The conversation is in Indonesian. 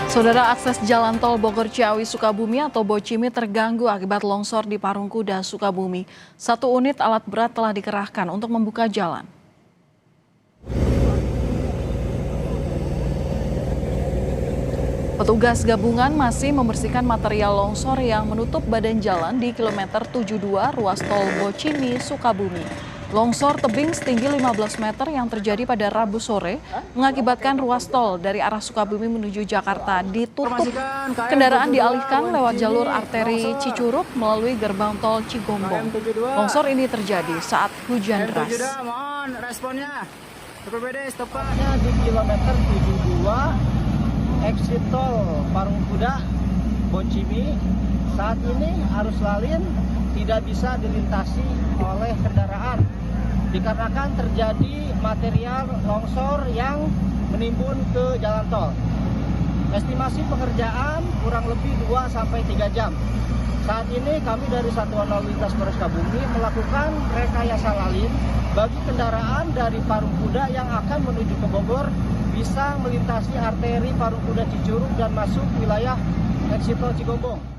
Saudara, akses jalan tol Bogor Ciawi Sukabumi atau Bocimi terganggu akibat longsor di Parungkuda Sukabumi. 1 unit alat berat telah dikerahkan untuk membuka jalan. Petugas gabungan masih membersihkan material longsor yang menutup badan jalan di kilometer 72 ruas tol Bocimi Sukabumi. Longsor tebing setinggi 15 meter yang terjadi pada Rabu sore mengakibatkan ruas tol dari arah Sukabumi menuju Jakarta ditutup. Kendaraan dialihkan lewat jalur arteri Cicurug melalui gerbang tol Cigombong. Longsor ini terjadi saat hujan deras. Mohon responnya. Tepatnya di kilometer 72 exit tol Parungkuda Bocimi. Saat ini arus lalin tidak bisa dilintasi oleh kendaraan dikarenakan terjadi material longsor yang menimbun ke jalan tol. Estimasi pengerjaan kurang lebih 2-3 jam. Saat ini kami dari Satuan Lalu Lintas Polres Sukabumi melakukan rekayasa lalin bagi kendaraan dari Parungkuda yang akan menuju ke Bogor bisa melintasi arteri Parungkuda Cicurug dan masuk wilayah exit tol Cigombong.